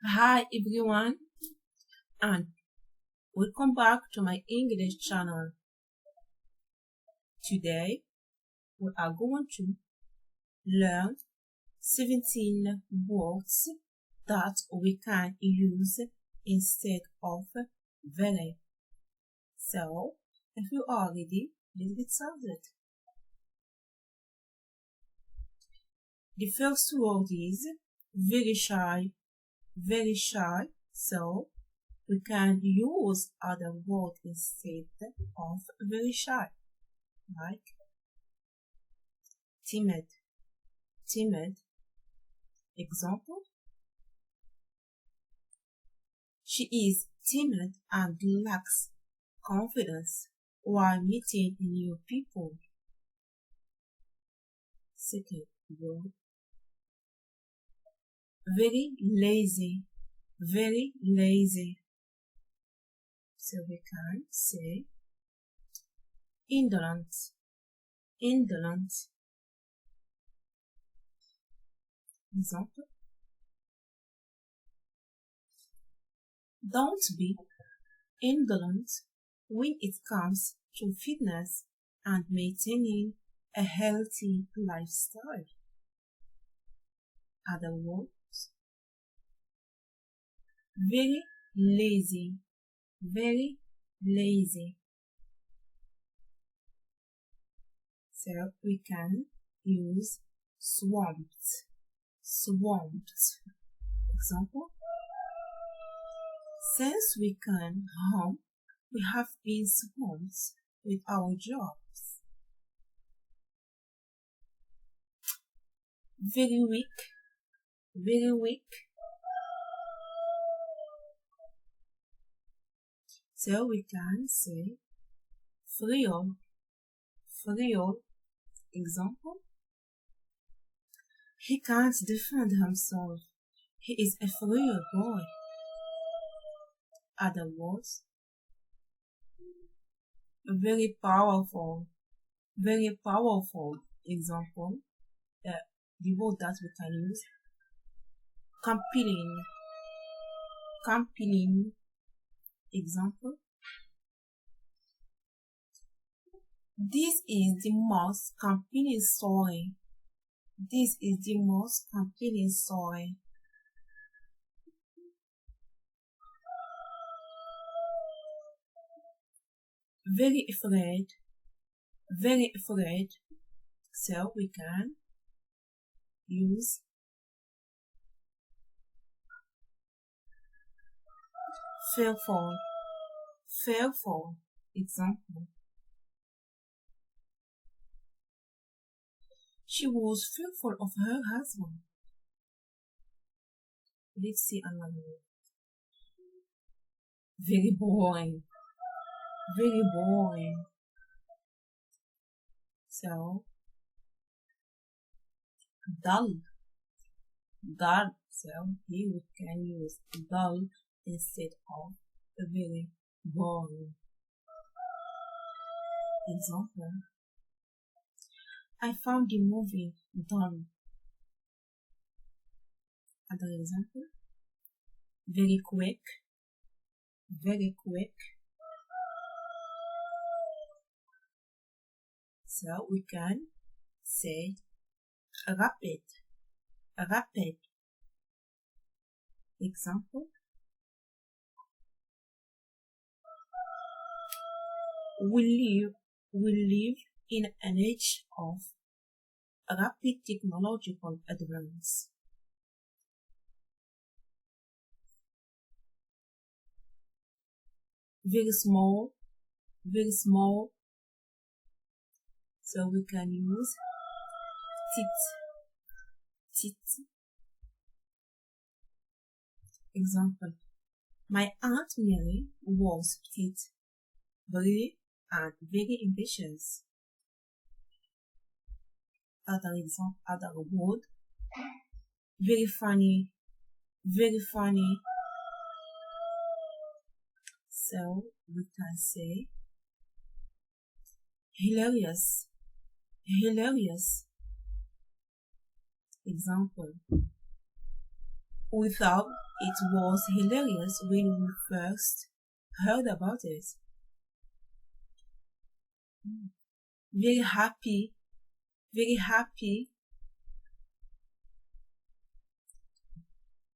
Hi everyone, and welcome back to my English channel. Today we are going to learn 17 words that we can use instead of very. So, if you are ready, let's get started. The first word is very shy. Very shy. So, we can use other word instead of very shy, like timid. Timid. Example: she is timid and lacks confidence while meeting new people. Second word: very lazy. Very lazy. So we can say indolent. Indolent. Example: don't be indolent when it comes to fitness and maintaining a healthy lifestyle. Other words: very lazy. Very lazy. So we can use swamped. Swamped. Example: since we came home, we have been swamped with our jobs. Very weak. Very weak. So we can say frail. Frail. Example: he can't defend himself. He is a frail boy. Other words: very powerful. Very powerful. Example: the word that we can use: compelling. Compelling. Example: this is the most compelling story. This is the most compelling story. Very afraid. Very afraid. So we can use fearful. Fearful. Example: she was fearful of her husband. Let's see another word. Very boring. Very boring. So, dull. Dull. So here we can use dull instead of very boring. Example: I found the movie dull. Other example: very quick. Very quick. So we can say rapid. Rapid. Example: we live in an age of rapid technological advance. Very small. Very small. So we can use petite. Petite. Example: my Aunt Mary was petite, brave, and very ambitious. Other example, other word: very funny. Very funny. So we can say hilarious. Hilarious. Example: without It was hilarious when we first heard about it. Very happy, very happy.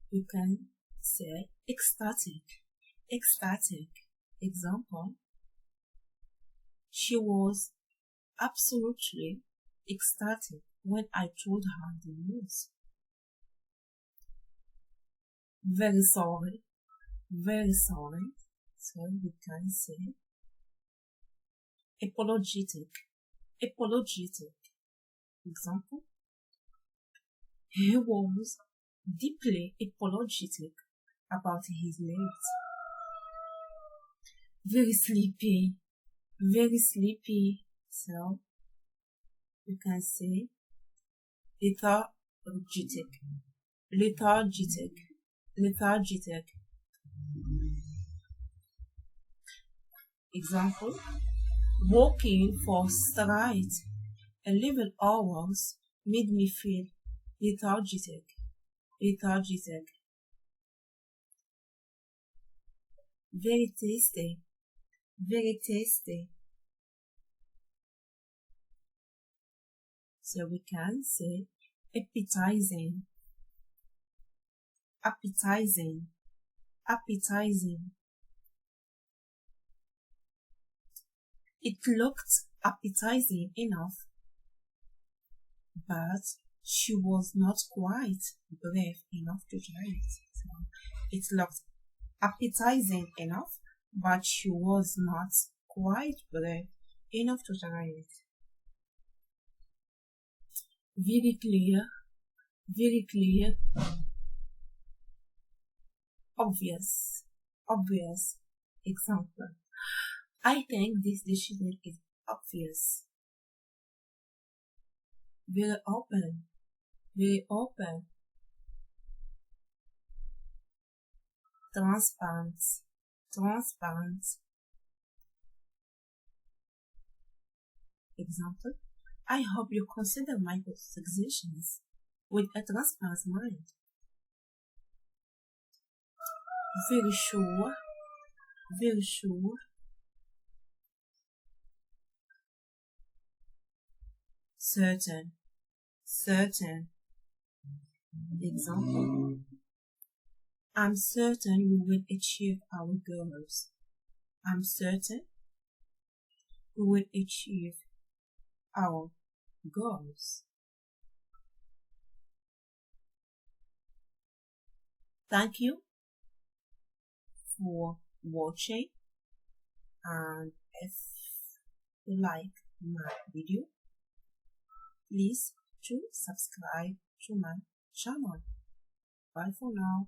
You can say ecstatic, ecstatic. Example, she was absolutely ecstatic when I told her the news. Very sorry, very sorry. So we can say apologetic, apologetic. Example, he was deeply apologetic about his late. Very sleepy, very sleepy. So you can say lethargic, lethargic, lethargic. Example, walking for straight 11 hours made me feel lethargic, lethargic. Very tasty, very tasty. So we can say appetizing, appetizing, appetizing. It looked appetizing enough, but she was not quite brave enough to try it. So it looked appetizing enough, but she was not quite brave enough to try it. Very clear, very clear. Obvious, obvious. Example, I think this decision is obvious. Very open, very open. Transparent, transparent. Example, I hope you consider my suggestions with a transparent mind. Very sure, very sure. Certain, certain. Example, I'm certain we will achieve our goals. I'm certain we will achieve our goals. Thank you for watching, and if you like my video, please to subscribe to my channel. Bye for now.